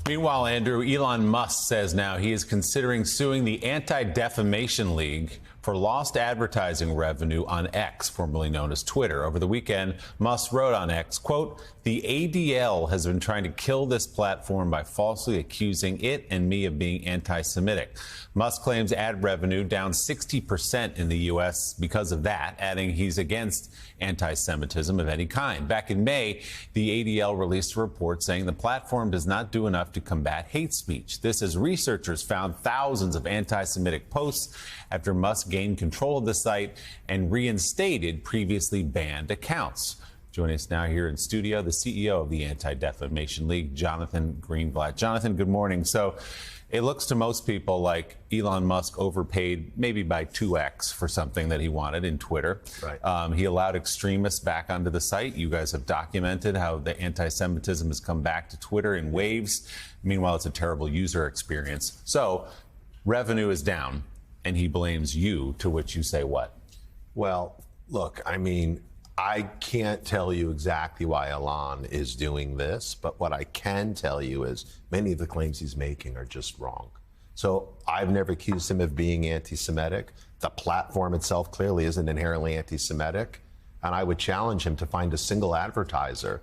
Meanwhile, Andrew, Elon Musk says now he is considering suing the Anti-Defamation League for lost advertising revenue on X, formerly known as Twitter. Over the weekend, Musk wrote on X, quote, "The ADL has been trying to kill this platform by falsely accusing it and me of being anti-Semitic." Musk claims ad revenue down 60% in the U.S. because of that, adding he's against anti-Semitism of any kind. Back in May, the ADL released a report saying the platform does not do enough to combat hate speech. This as researchers found thousands of anti-Semitic posts after Musk gained control of the site and reinstated previously banned accounts. Joining us now here in studio, the CEO of the Anti-Defamation League, Jonathan Greenblatt. Jonathan, good morning. So it looks to most people like Elon Musk overpaid maybe by 2x for something that he wanted in Twitter. Right. He allowed extremists back onto the site. You guys have documented how the anti-Semitism has come back to Twitter in waves. Meanwhile, it's a terrible user experience. So revenue is down, and he blames you, to which you say what? Well, look, I mean, I can't tell you exactly why Elon is doing this, but what I can tell you is many of the claims he's making are just wrong. So I've never accused him of being anti-Semitic. The platform itself clearly isn't inherently anti-Semitic. And I would challenge him to find a single advertiser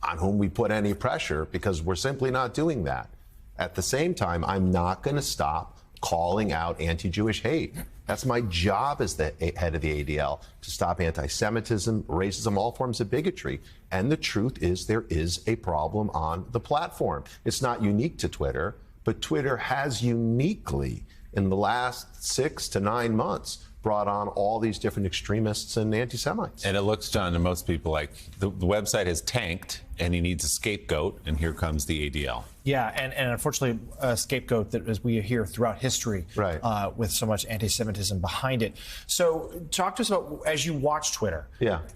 on whom we put any pressure, because we're simply not doing that. At the same time, I'm not going to stop calling out anti-Jewish hate. That's my job as the head of the ADL, to stop anti-Semitism, racism, all forms of bigotry. And the truth is there is a problem on the platform. It's not unique to Twitter, but Twitter has uniquely, in the last 6 to 9 months, brought on all these different extremists and anti-Semites. And it looks, John, to most people like the website has tanked and he needs a scapegoat, and here comes the ADL. Yeah, and unfortunately, a scapegoat that, as we hear throughout history, right, with so much anti-Semitism behind it. So talk to us about, as you watch Twitter,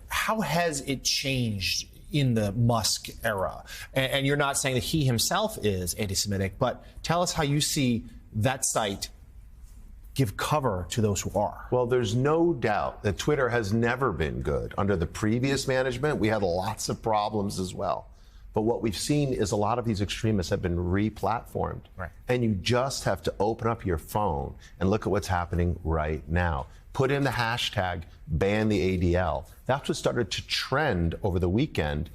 how has it changed in the Musk era? And you're not saying that he himself is anti-Semitic, but tell us how you see that site give cover to those who are. Well, there's no doubt that Twitter has never been good. Under the previous management, we had lots of problems as well. But what we've seen is a lot of these extremists have been re-platformed. Right. And you just have to open up your phone and look at what's happening right now. Put in the hashtag ban the ADL. That's what started to trend over the weekend.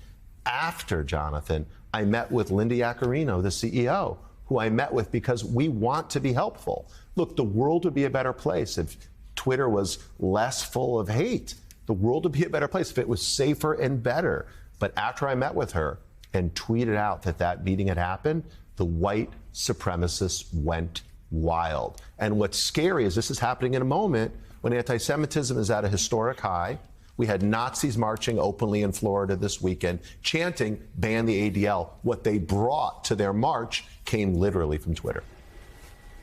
After, Jonathan, I met with Linda Yaccarino, the CEO, who I met with because we want to be helpful. Look, the world would be a better place if Twitter was less full of hate. The world would be a better place if it was safer and better. But after I met with her and tweeted out that that meeting had happened, the white supremacists went wild. And what's scary is this is happening in a moment when anti-Semitism is at a historic high. We had Nazis marching openly in Florida this weekend, chanting, ban the ADL. What they brought to their march came literally from Twitter.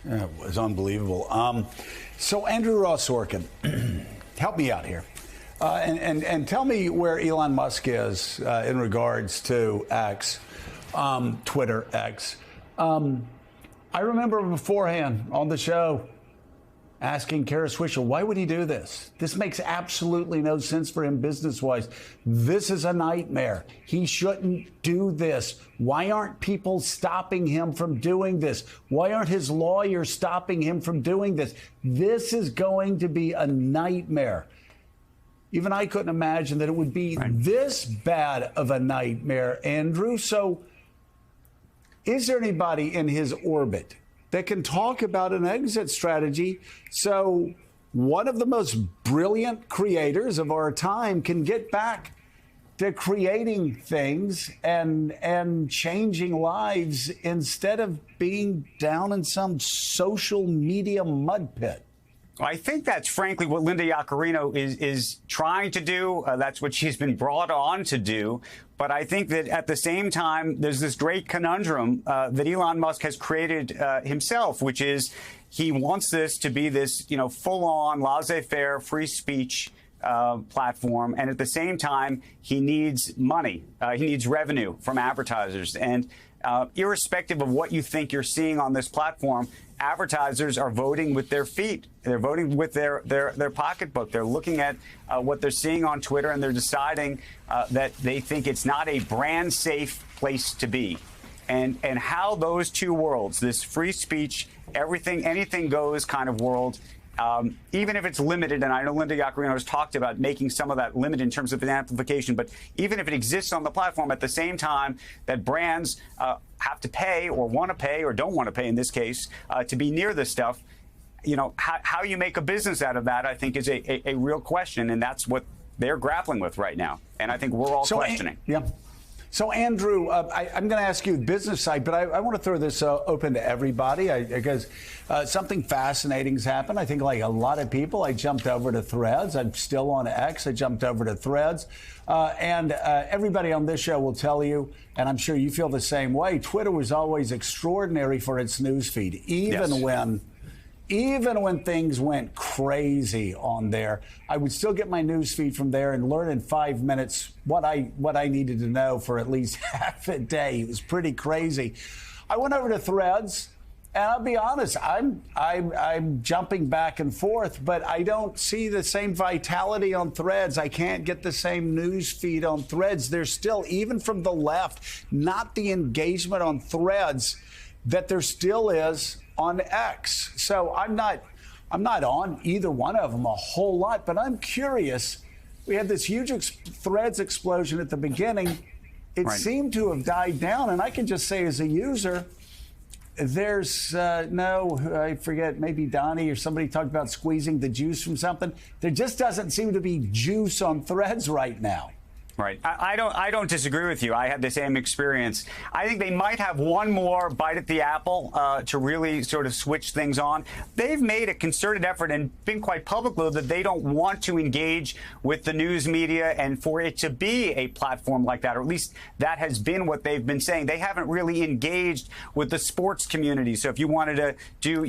Yeah, it was unbelievable. So Andrew Ross Sorkin, help me out here. And tell me where Elon Musk is in regards to X, Twitter X. I remember beforehand on the show asking Kara Swisher, why would he do this? This makes absolutely no sense for him business-wise. This is a nightmare. He shouldn't do this. Why aren't people stopping him from doing this? Why aren't his lawyers stopping him from doing this? This is going to be a nightmare. Even I couldn't imagine that it would be this bad of a nightmare, Andrew. So is there anybody in his orbit that can talk about an exit strategy so one of the most brilliant creators of our time can get back to creating things and changing lives instead of being down in some social media mud pit? I think that's frankly what Linda Yaccarino is trying to do. That's what she's been brought on to do. But I think that at the same time, there's this great conundrum that Elon Musk has created himself, which is he wants this to be this, full-on laissez-faire free speech platform. And at the same time, he needs money. He needs revenue from advertisers. And irrespective of what you think you're seeing on this platform, advertisers are voting with their feet. They're voting with their pocketbook. They're looking at what they're seeing on Twitter, and they're deciding that they think it's not a brand safe place to be. and how those two worlds, this free speech, anything goes kind of world, even if it's limited, and I know Linda Yaccarino has talked about making some of that limited in terms of an amplification, but even if it exists on the platform at the same time that brands have to pay or want to pay or don't want to pay in this case to be near this stuff, how you make a business out of that, I think, is a real question, and that's what they're grappling with right now. And I think we're all questioning. Yeah. So, Andrew, I'm going to ask you the business side, but I want to throw this open to everybody because something fascinating has happened. I think, like a lot of people, I jumped over to Threads. I'm still on X. I jumped over to Threads. And everybody on this show will tell you, and I'm sure you feel the same way, Twitter was always extraordinary for its news feed, even when things went crazy on there. I would still get my news feed from there and learn in 5 minutes what I needed to know for at least half a day. It was pretty crazy. I went over to Threads, and I'll be honest, I'm jumping back and forth, but I don't see the same vitality on Threads. I can't get the same news feed on Threads. There's still, even from the left, not the engagement on Threads that there still is on X. So I'm not on either one of them a whole lot, but I'm curious. We had this huge Threads explosion at the beginning. It seemed to have died down, and I can just say as a user, there's I forget, maybe Donnie or somebody talked about squeezing the juice from something. There just doesn't seem to be juice on Threads right now. Right. I don't disagree with you. I had the same experience. I think they might have one more bite at the apple to really sort of switch things on. They've made a concerted effort and been quite public, though, that they don't want to engage with the news media and for it to be a platform like that, or at least that has been what they've been saying. They haven't really engaged with the sports community. So if you wanted to do,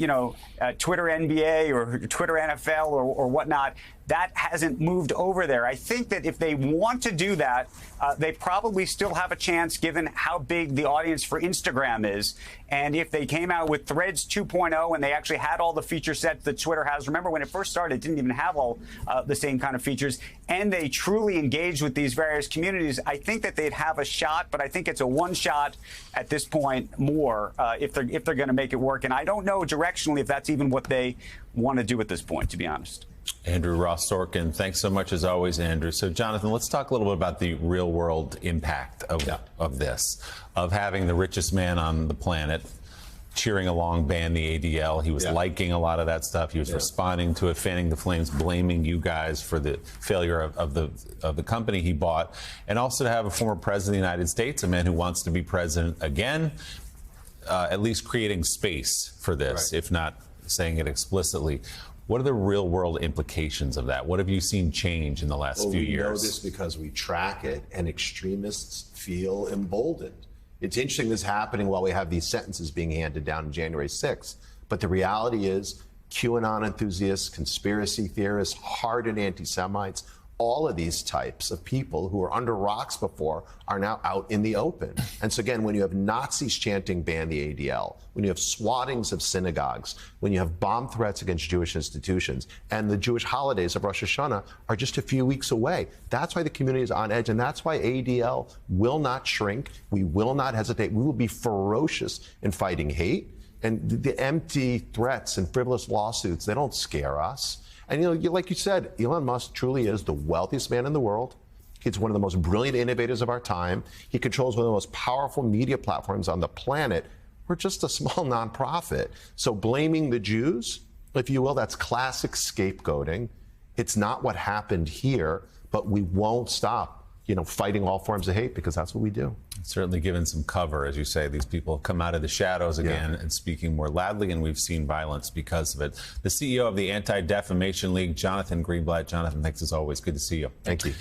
Twitter NBA or Twitter NFL or whatnot, that hasn't moved over there. I think that if they want to do that, they probably still have a chance given how big the audience for Instagram is. And if they came out with Threads 2.0 and they actually had all the feature sets that Twitter has, remember when it first started, it didn't even have all the same kind of features, and they truly engaged with these various communities, I think that they'd have a shot, but I think it's a one shot at this point more if they're going to make it work. And I don't know directionally if that's even what they want to do at this point, to be honest. Andrew Ross Sorkin, thanks so much as always, Andrew. So, Jonathan, let's talk a little bit about the real world impact of this, of having the richest man on the planet cheering along, ban the ADL. He was liking a lot of that stuff. He was responding to it, fanning the flames, blaming you guys for the failure of the company he bought, and also to have a former president of the United States, a man who wants to be president again, at least creating space for this, if not saying it explicitly. What are the real-world implications of that? What have you seen change in the last few years? We know this because we track it, and extremists feel emboldened. It's interesting this is happening while we have these sentences being handed down on January 6th. But the reality is QAnon enthusiasts, conspiracy theorists, hardened anti-Semites, all of these types of people who were under rocks before are now out in the open. And so again, when you have Nazis chanting ban the ADL, when you have swattings of synagogues, when you have bomb threats against Jewish institutions, and the Jewish holidays of Rosh Hashanah are just a few weeks away, that's why the community is on edge, and that's why ADL will not shrink. We will not hesitate. We will be ferocious in fighting hate. And the empty threats and frivolous lawsuits, they don't scare us. And, like you said, Elon Musk truly is the wealthiest man in the world. He's one of the most brilliant innovators of our time. He controls one of the most powerful media platforms on the planet. We're just a small nonprofit. So blaming the Jews, if you will, that's classic scapegoating. It's not what happened here, but we won't stop, fighting all forms of hate because that's what we do. It's certainly given some cover, as you say. These people have come out of the shadows again and speaking more loudly, and we've seen violence because of it. The CEO of the Anti-Defamation League, Jonathan Greenblatt. Jonathan, thanks as always. Good to see you. Thank you.